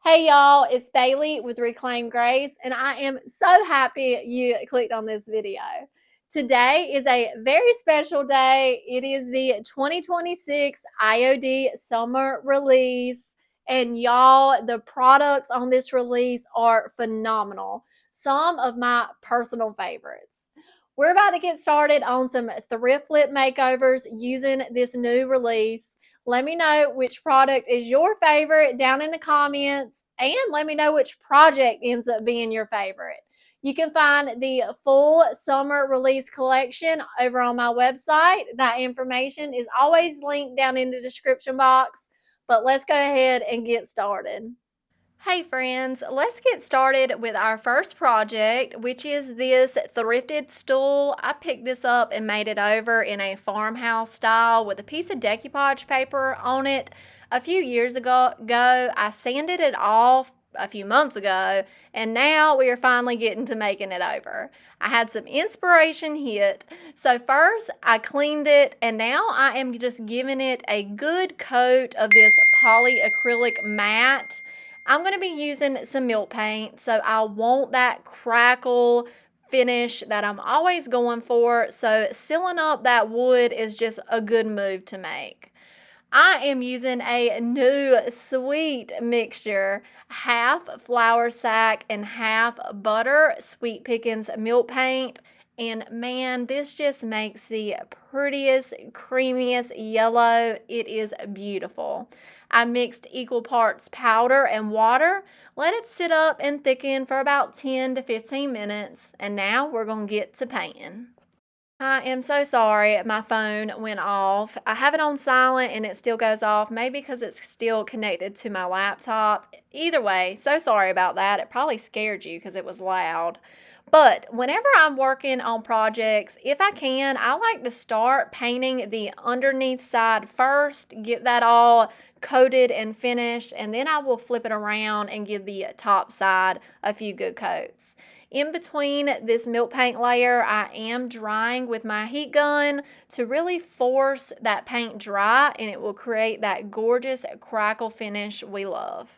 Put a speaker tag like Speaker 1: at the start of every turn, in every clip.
Speaker 1: Hey y'all, it's Bailey with Reclaim Grace, and I am so happy you clicked on this video. Today is a very special day. It is the 2026 IOD summer release, and y'all, the products on this release are phenomenal. Some of my personal favorites. We're about to get started on some thrift flip makeovers using this new release. Let me know which product is your favorite down in the comments, and let me know which project ends up being your favorite. You can find the full summer release collection over on my website. That information is always linked down in the description box. But let's go ahead and get started. Hey friends, let's get started with our first project, which is this thrifted stool. I picked this up and made it over in a farmhouse style with a piece of decoupage paper on it a few years ago. I sanded it off a few months ago, and now we are finally getting to making it over. I had some inspiration hit, so first I cleaned it, and now I am just giving it a good coat of this polyacrylic matte. I'm going to be using some milk paint, so I want that crackle finish that I'm always going for. So sealing up that wood is just a good move to make. I am using a new sweet mixture, half flour sack and half butter sweet pickings milk paint. And man, this just makes the prettiest, creamiest yellow. It is beautiful. I mixed equal parts powder and water, let it sit up and thicken for about 10 to 15 minutes, and now we're going to get to painting. I am so sorry my phone went off. I have it on silent and it still goes off, maybe because it's still connected to my laptop. Either way, so sorry about that. It probably scared you because it was loud. But whenever I'm working on projects, if I can, I like to start painting the underneath side first, get that all coated and finished, and then I will flip it around and give the top side a few good coats. In between this milk paint layer, I am drying with my heat gun to really force that paint dry, and it will create that gorgeous crackle finish we love.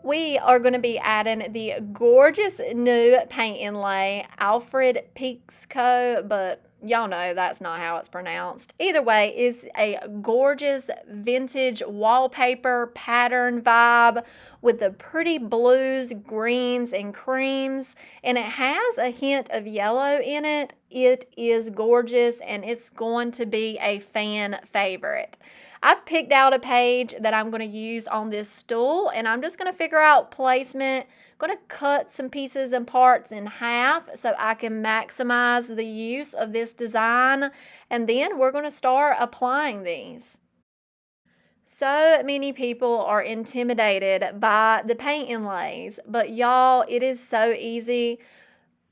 Speaker 1: We are going to be adding the gorgeous new paint inlay, Alfred Pixco, but y'all know that's not how it's pronounced. Either way, is a gorgeous vintage wallpaper pattern vibe with the pretty blues, greens, and creams, and it has a hint of yellow in it. It is gorgeous, and it's going to be a fan favorite. I've picked out a page that I'm going to use on this stool, and I'm just going to figure out placement. I'm going to cut some pieces and parts in half so I can maximize the use of this design, and then we're going to start applying these. So many people are intimidated by the paint inlays, but y'all, it is so easy.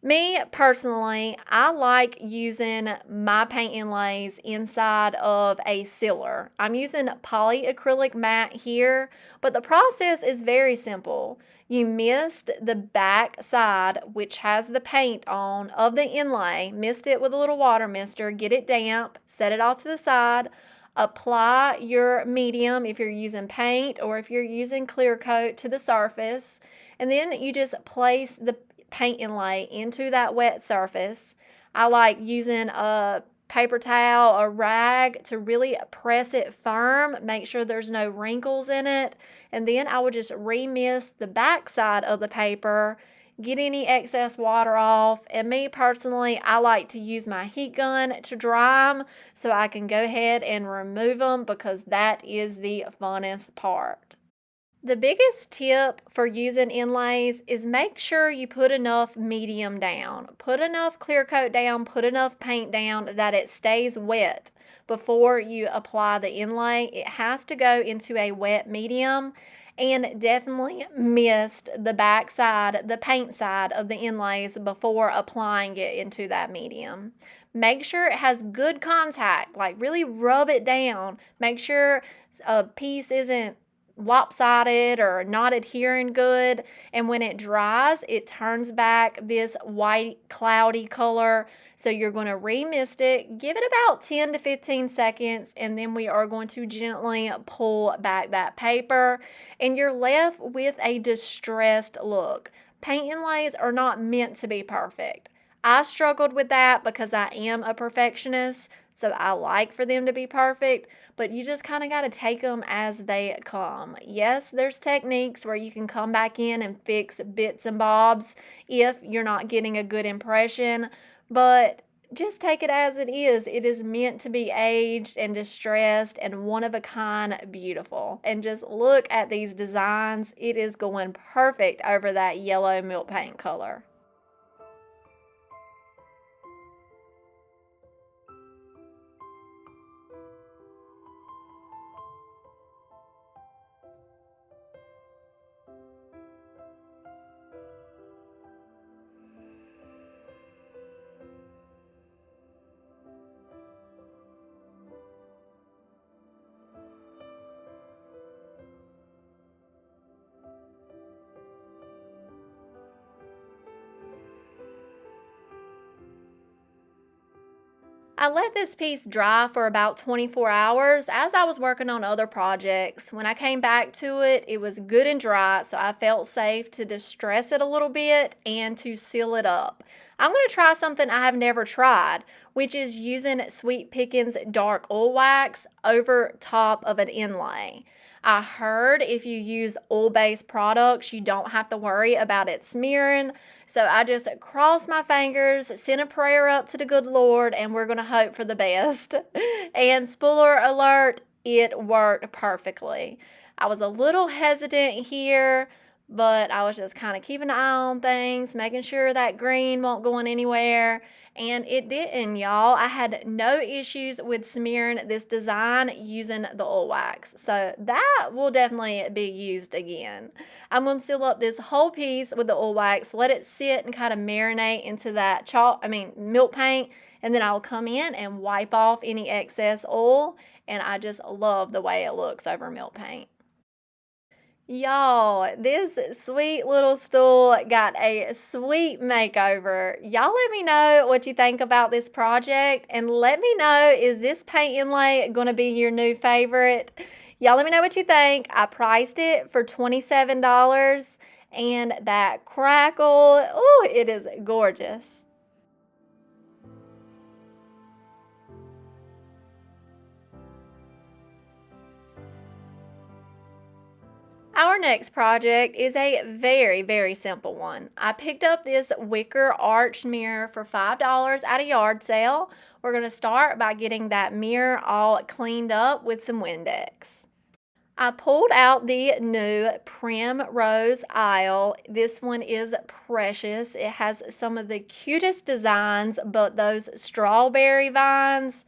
Speaker 1: Me personally, I like using my paint inlays inside of a sealer. I'm using polyacrylic matte here, but the process is very simple. You mist the back side, which has the paint on, of the inlay, mist it with a little water mister, get it damp, set it off to the side, apply your medium if you're using paint or if you're using clear coat to the surface, and then you just place the paint inlay into that wet surface. I like using a paper towel, a rag to really press it firm, make sure there's no wrinkles in it, and then I would just remist the back side of the paper, get any excess water off, and me personally, I like to use my heat gun to dry them so I can go ahead and remove them because that is the funnest part. The biggest tip for using inlays is make sure you put enough medium down. Put enough clear coat down, put enough paint down that it stays wet before you apply the inlay. It has to go into a wet medium, and definitely mist the back side, the paint side of the inlays before applying it into that medium. Make sure it has good contact, like really rub it down. Make sure a piece isn't lopsided or not adhering good. And when it dries, it turns back this white cloudy color. So you're going to remist it, give it about 10 to 15 seconds, and then we are going to gently pull back that paper, and you're left with a distressed look. Paint inlays are not meant to be perfect. I struggled with that because I am a perfectionist, so I like for them to be perfect, but you just kind of got to take them as they come. Yes, there's techniques where you can come back in and fix bits and bobs if you're not getting a good impression, but just take it as it is. It is meant to be aged and distressed and one of a kind beautiful. And just look at these designs. It is going perfect over that yellow milk paint color. I let this piece dry for about 24 hours as I was working on other projects. When I came back to it, it was good and dry, so I felt safe to distress it a little bit and to seal it up. I'm going to try something I have never tried, which is using Sweet Pickins dark oil wax over top of an inlay. I heard if you use oil-based products, you don't have to worry about it smearing. So I just crossed my fingers, sent a prayer up to the good Lord, and we're going to hope for the best. And spoiler alert, it worked perfectly. I was a little hesitant here, but I was just kind of keeping an eye on things, making sure that green won't go anywhere. And it didn't, y'all. I had no issues with smearing this design using the oil wax. So that will definitely be used again. I'm going to seal up this whole piece with the oil wax, let it sit and kind of marinate into that milk paint, and then I'll come in and wipe off any excess oil, and I just love the way it looks over milk paint. Y'all, this sweet little stool got a sweet makeover. Y'all let me know what you think about this project, and let me know, is this paint inlay going to be your new favorite? Y'all let me know what you think. I priced it for $27, and that crackle, oh, it is gorgeous. Our next project is a very, very simple one. I picked up this Wicker arched mirror for $5 at a yard sale. We're going to start by getting that mirror all cleaned up with some Windex. I pulled out the new Primrose Isle. This one is precious. It has some of the cutest designs, but those strawberry vines.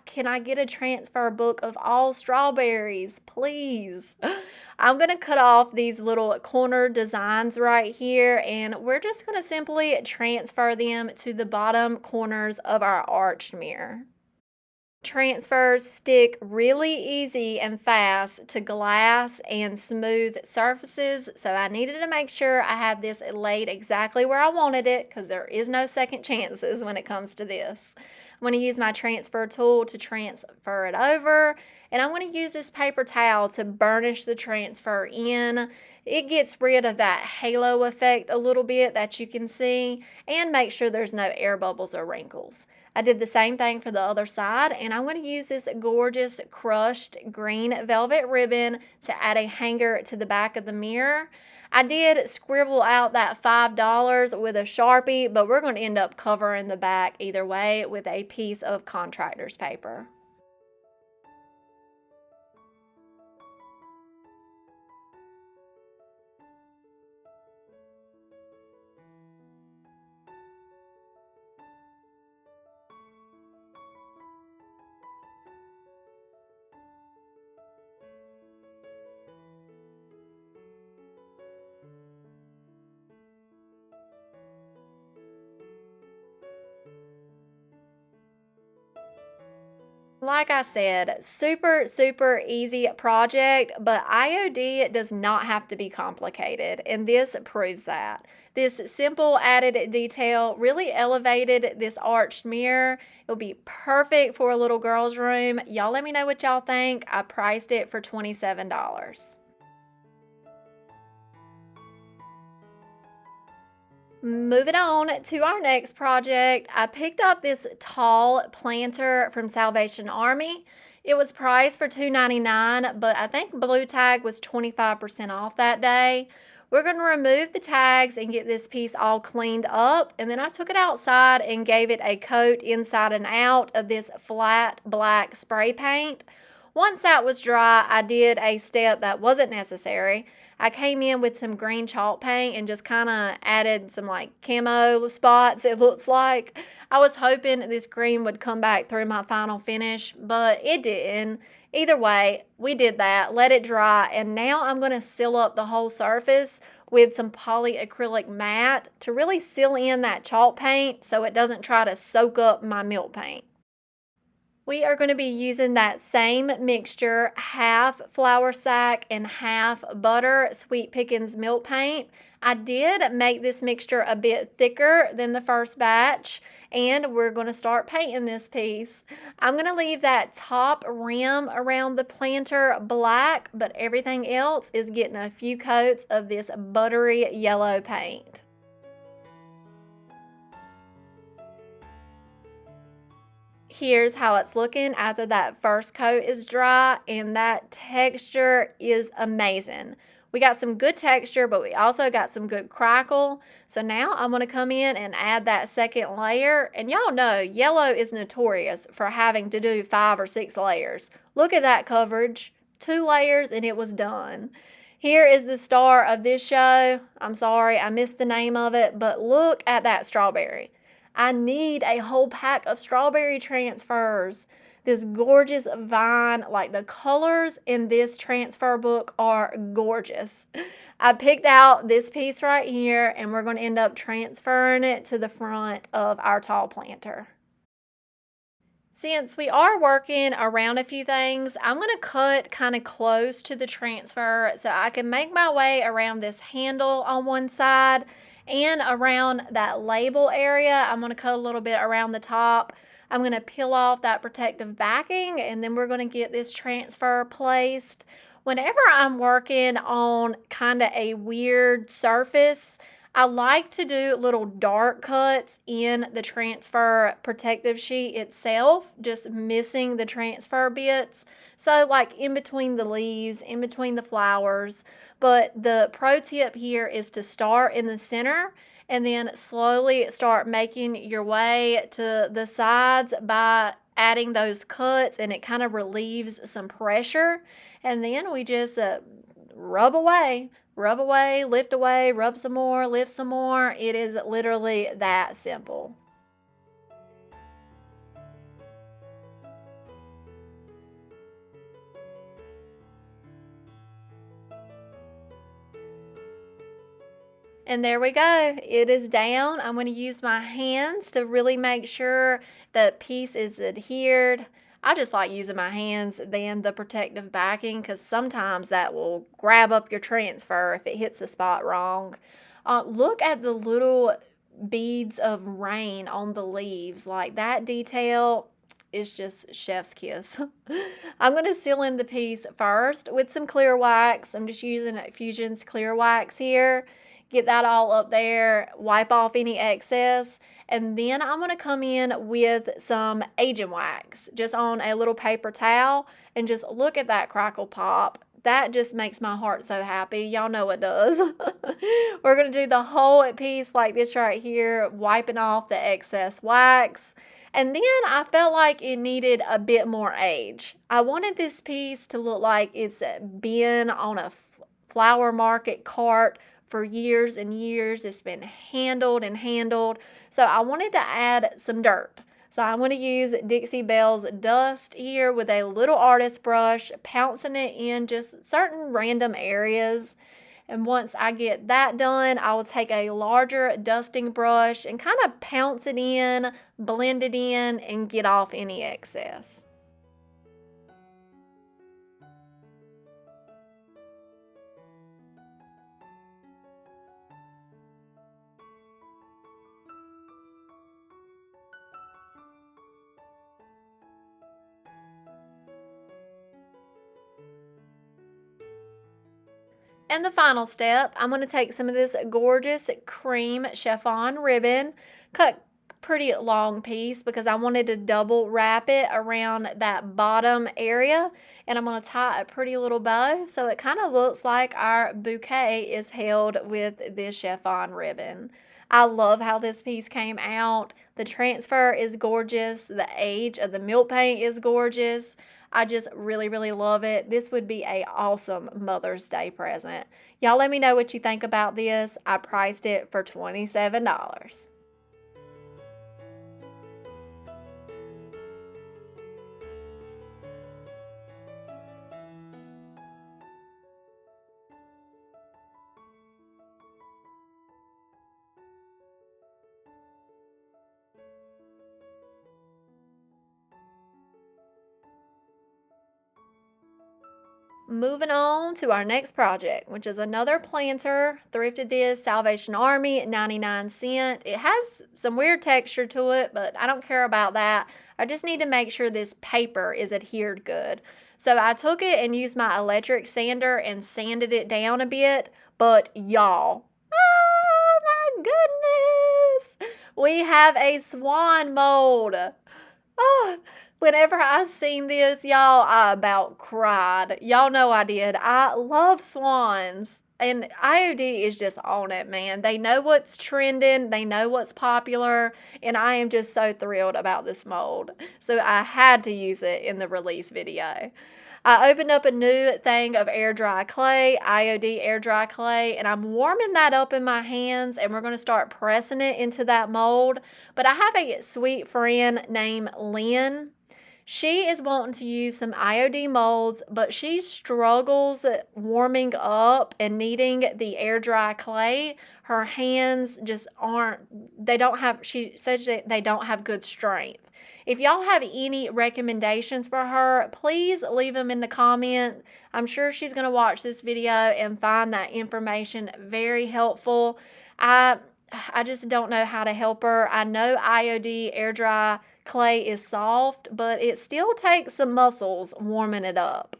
Speaker 1: Can I get a transfer book of all strawberries, please? I'm going to cut off these little corner designs right here, and we're just going to simply transfer them to the bottom corners of our arched mirror. Transfers stick really easy and fast to glass and smooth surfaces, so I needed to make sure I had this laid exactly where I wanted it, because there is no second chances when it comes to this. I'm going to use my transfer tool to transfer it over, and I'm going to use this paper towel to burnish the transfer in. It gets rid of that halo effect a little bit that you can see, and make sure there's no air bubbles or wrinkles. I did the same thing for the other side, and I'm going to use this gorgeous crushed green velvet ribbon to add a hanger to the back of the mirror. I did scribble out that $5 with a Sharpie, but we're going to end up covering the back either way with a piece of contractor's paper. Like I said, super, super easy project, but IOD does not have to be complicated, and this proves that. This simple added detail really elevated this arched mirror. It'll be perfect for a little girl's room. Y'all let me know what y'all think. I priced it for $27. Moving on to our next project, I picked up this tall planter from Salvation Army. It was priced for $2.99, but I think Blue Tag was 25% off that day. We're going to remove the tags and get this piece all cleaned up, and then I took it outside and gave it a coat inside and out of this flat black spray paint. Once that was dry, I did a step that wasn't necessary. I came in with some green chalk paint and just kind of added some like camo spots, it looks like. I was hoping this green would come back through my final finish, but it didn't. Either way, we did that, let it dry, and now I'm going to seal up the whole surface with some polyacrylic matte to really seal in that chalk paint so it doesn't try to soak up my milk paint. We are going to be using that same mixture, half flour sack and half butter Sweet Pickins milk paint. I did make this mixture a bit thicker than the first batch, and we're going to start painting this piece. I'm going to leave that top rim around the planter black, but everything else is getting a few coats of this buttery yellow paint. Here's how it's looking after that first coat is dry, and that texture is amazing. We got some good texture, but we also got some good crackle. So now I'm going to come in and add that second layer, and y'all know yellow is notorious for having to do 5 or 6 layers. Look at that coverage, 2 layers and it was done. Here is the star of this show. I'm sorry, I missed the name of it, but look at that strawberry. I need a whole pack of strawberry transfers. This gorgeous vine, like the colors in this transfer book are gorgeous. I picked out this piece right here, and we're going to end up transferring it to the front of our tall planter. Since we are working around a few things, I'm going to cut kind of close to the transfer so I can make my way around this handle on one side and around that label area. I'm going to cut a little bit around the top. I'm going to peel off that protective backing, and then we're going to get this transfer placed. Whenever I'm working on kind of a weird surface, I like to do little dark cuts in the transfer protective sheet itself, just missing the transfer bits. So like in between the leaves, in between the flowers. But the pro tip here is to start in the center and then slowly start making your way to the sides by adding those cuts, and it kind of relieves some pressure. And then we just rub away, lift away, rub some more, lift some more. It is literally that simple. And there we go. It is down. I'm going to use my hands to really make sure the piece is adhered. I just like using my hands than the protective backing because sometimes that will grab up your transfer if it hits the spot wrong. Look at the little beads of rain on the leaves. Like that detail is just chef's kiss. I'm going to seal in the piece first with some clear wax. I'm just using Fusion's clear wax here. Get that all up there, wipe off any excess, and then I'm going to come in with some agent wax just on a little paper towel, and just look at that crackle pop. That just makes my heart so happy. Y'all know it does. We're going to do the whole piece like this right here, wiping off the excess wax. And then I felt like it needed a bit more age. I wanted this piece to look like it's been on a flower market cart for years and years. It's been handled and handled. So I wanted to add some dirt. So I'm going to use Dixie Belle's dust here with a little artist brush, pouncing it in just certain random areas. And once I get that done, I will take a larger dusting brush and kind of pounce it in, blend it in, and get off any excess. And the final step, I'm going to take some of this gorgeous cream chiffon ribbon, cut pretty long piece because I wanted to double wrap it around that bottom area, and I'm going to tie a pretty little bow so it kind of looks like our bouquet is held with this chiffon ribbon. I love how this piece came out. The transfer is gorgeous. The age of the milk paint is gorgeous. I just really, really love it. This would be a awesome Mother's Day present. Y'all let me know what you think about this. I priced it for $27. Moving on to our next project, which is another planter. Thrifted this, Salvation Army at 99¢. It has some weird texture to it, but I don't care about that. I just need to make sure this paper is adhered good. So I took it and used my electric sander and sanded it down a bit, but y'all, oh my goodness, we have a Swan mold. Oh, whenever I seen this, y'all, I about cried. Y'all know I did. I love swans. And IOD is just on it, man. They know what's trending. They know what's popular. And I am just so thrilled about this mold. So I had to use it in the release video. I opened up a new thing of air dry clay, IOD air dry clay, and I'm warming that up in my hands, and we're going to start pressing it into that mold. But I have a sweet friend named Lynn. She is wanting to use some IOD molds, but she struggles warming up and needing the air dry clay. Her hands just aren't, she says that they don't have good strength. If y'all have any recommendations for her, please leave them in the comment. I'm sure she's going to watch this video and find that information very helpful. I just don't know how to help her. I know IOD air dry clay is soft, but it still takes some muscles warming it up.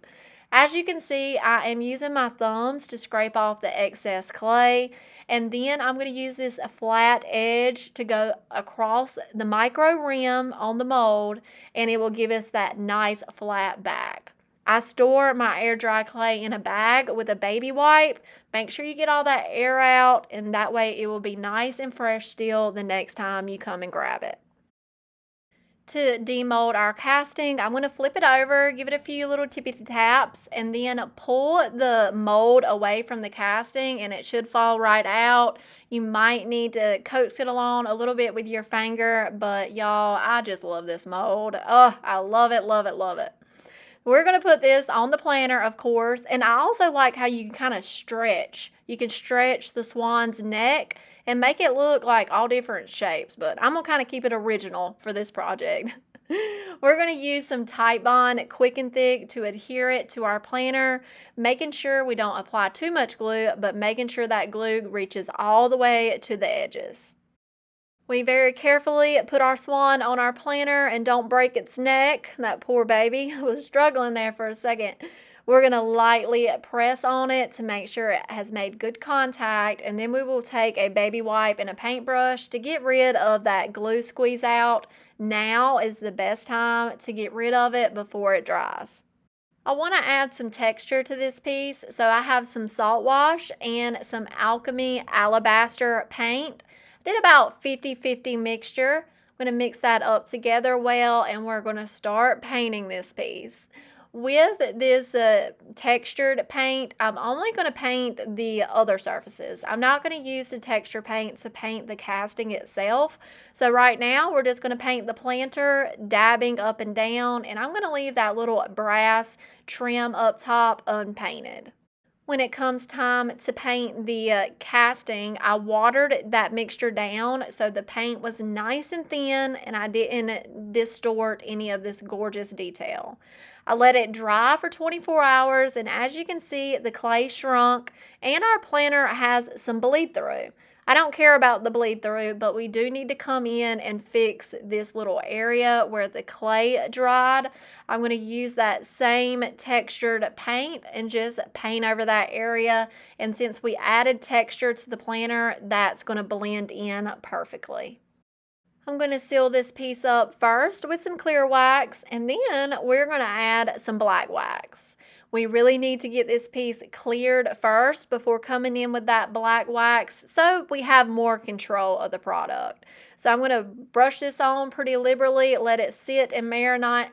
Speaker 1: As you can see, I am using my thumbs to scrape off the excess clay, and then I'm going to use this flat edge to go across the micro rim on the mold, and it will give us that nice flat back. I store my air dry clay in a bag with a baby wipe. Make sure you get all that air out, and that way it will be nice and fresh still the next time you come and grab it. To demold our casting, I'm going to flip it over, give it a few little tippy taps, and then pull the mold away from the casting, and it should fall right out. You might need to coax it along a little bit with your finger, but y'all, I just love this mold. Oh, I love it, love it, love it. We're going to put this on the planter, of course, and I also like how you can kind of stretch. You can stretch the swan's neck and make it look like all different shapes, but I'm going to kind of keep it original for this project. We're going to use some Titebond Quick and Thick to adhere it to our planter, making sure we don't apply too much glue, but making sure that glue reaches all the way to the edges. We very carefully put our swan on our planter and don't break its neck. That poor baby was struggling there for a second. We're going to lightly press on it to make sure it has made good contact, and then we will take a baby wipe and a paintbrush to get rid of that glue squeeze out. Now is the best time to get rid of it before it dries. I want to add some texture to this piece, so I have some salt wash and some Alchemy Alabaster paint. I did about 50-50 mixture. I'm going to mix that up together well, and we're going to start painting this piece. With this textured paint, I'm only going to paint the other surfaces. I'm not going to use the texture paint to paint the casting itself. So right now, we're just going to paint the planter, dabbing up and down, and I'm going to leave that little brass trim up top unpainted. When it comes time to paint the casting, I watered that mixture down so the paint was nice and thin and I didn't distort any of this gorgeous detail. I let it dry for 24 hours, and as you can see, the clay shrunk and our planter has some bleed through. I don't care about the bleed through, but we do need to come in and fix this little area where the clay dried. I'm going to use that same textured paint and just paint over that area. And since we added texture to the planter, that's going to blend in perfectly. I'm going to seal this piece up first with some clear wax, and then we're going to add some black wax. We really need to get this piece cleared first before coming in with that black wax so we have more control of the product. So I'm going to brush this on pretty liberally, let it sit and marinate.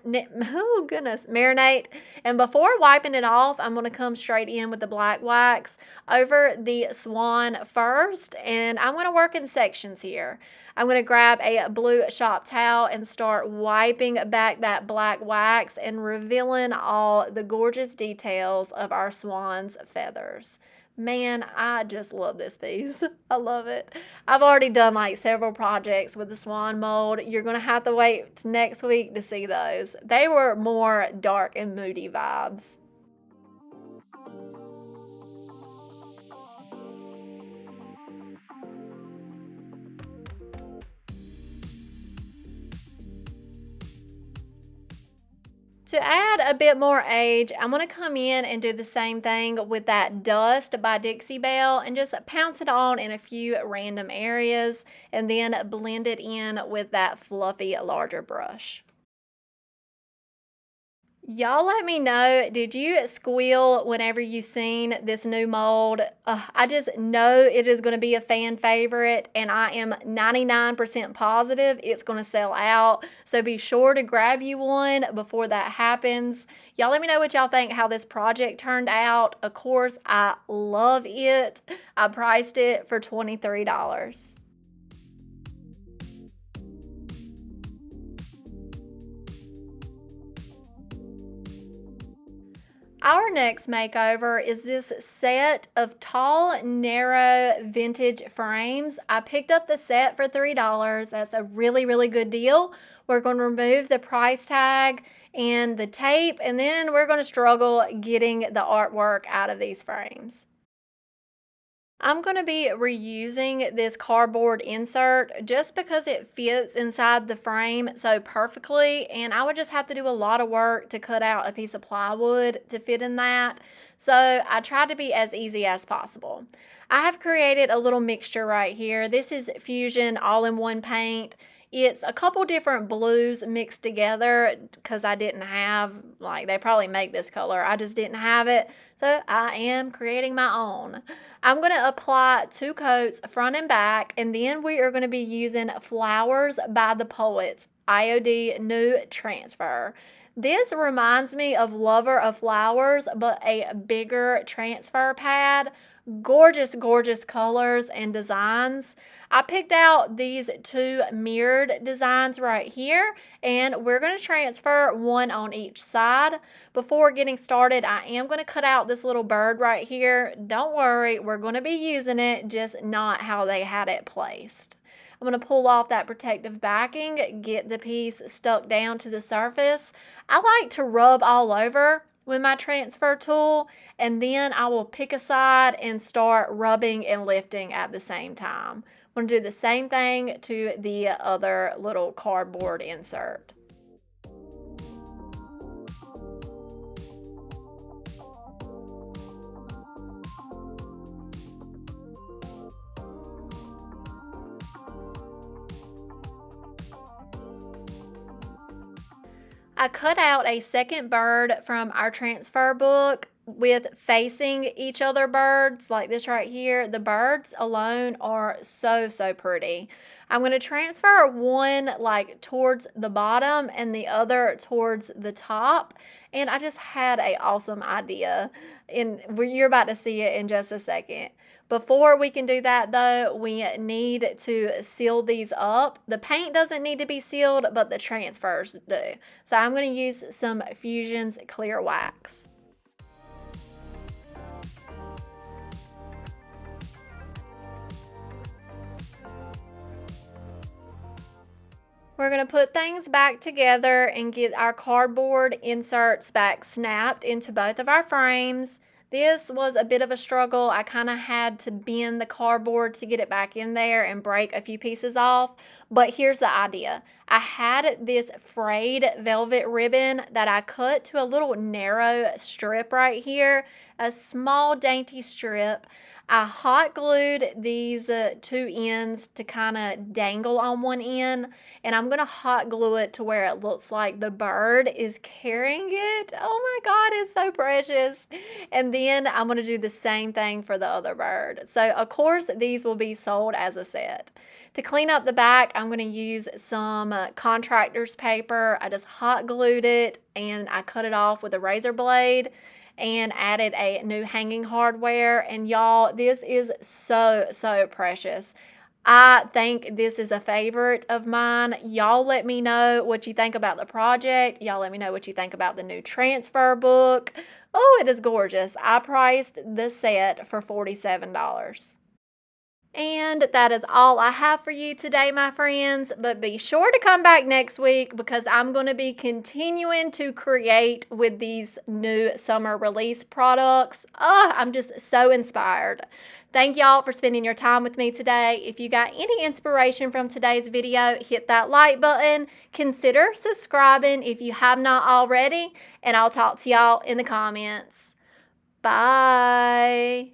Speaker 1: Oh goodness, marinate. And before wiping it off, I'm going to come straight in with the black wax over the Swan first, and I'm going to work in sections here. I'm going to grab a blue shop towel and start wiping back that black wax and revealing all the gorgeous details of our swan's feathers. Man, I just love this piece. I love it. I've already done like several projects with the swan mold. You're going to have to wait next week to see those. They were more dark and moody vibes. To add a bit more age, I'm going to come in and do the same thing with that Dust by Dixie Belle and just pounce it on in a few random areas and then blend it in with that fluffy larger brush. Y'all let me know, did you squeal whenever you seen this new mold? I just know it is going to be a fan favorite, and I am 99% positive it's going to sell out. So be sure to grab you one before that happens. Y'all let me know what y'all think, how this project turned out. Of course, I love it. I priced it for $23. Our next makeover is this set of tall, narrow vintage frames. I picked up the set for $3. That's a really, really good deal. We're going to remove the price tag and the tape, and then we're going to struggle getting the artwork out of these frames. I'm going to be reusing this cardboard insert just because it fits inside the frame so perfectly, and I would just have to do a lot of work to cut out a piece of plywood to fit in that. So I tried to be as easy as possible. I have created a little mixture right here. This is Fusion all-in-one paint. It's a couple different blues mixed together because I didn't have, like, they probably make this color. I just didn't have it. So I am creating my own. I'm going to apply 2 coats front and back, and then we are going to be using Flowers by the Poets IOD New Transfer. This reminds me of Lover of Flowers, but a bigger transfer pad. Gorgeous, gorgeous colors and designs. I picked out these 2 mirrored designs right here, and we're going to transfer one on each side. Before getting started, I am going to cut out this little bird right here. Don't worry, we're going to be using it, just not how they had it placed. I'm going to pull off that protective backing, get the piece stuck down to the surface. I like to rub all over with my transfer tool, and then I will pick a side and start rubbing and lifting at the same time. I'm going to do the same thing to the other little cardboard insert. I cut out a second bird from our transfer book with facing each other birds like this right here. The birds alone are so, so pretty. I'm going to transfer one like towards the bottom and the other towards the top. And I just had an awesome idea, and you're about to see it in just a second. Before we can do that though, we need to seal these up. The paint doesn't need to be sealed, but the transfers do. So I'm going to use some Fusion's clear wax. We're going to put things back together and get our cardboard inserts back snapped into both of our frames. This was a bit of a struggle. I kind of had to bend the cardboard to get it back in there and break a few pieces off. But here's the idea. I had this frayed velvet ribbon that I cut to a little narrow strip right here, a small dainty strip. I hot glued these two ends to kind of dangle on one end, and I'm going to hot glue it to where it looks like the bird is carrying it. Oh my God, it's so precious. And then I'm going to do the same thing for the other bird. So of course these will be sold as a set. To clean up the back, I'm going to use some contractor's paper. I just hot glued it and I cut it off with a razor blade and added a new hanging hardware. And y'all, this is so precious. I think this is a favorite of mine. Y'all let me know what you think about the project. Y'all let me know what you think about the new transfer book. Oh, it is gorgeous. I priced the set for $47. And that is all I have for you today, my friends. But be sure to come back next week because I'm going to be continuing to create with these new summer release products. Oh, I'm just so inspired. Thank y'all for spending your time with me today. If you got any inspiration from today's video, hit that like button. Consider subscribing if you have not already. And I'll talk to y'all in the comments. Bye.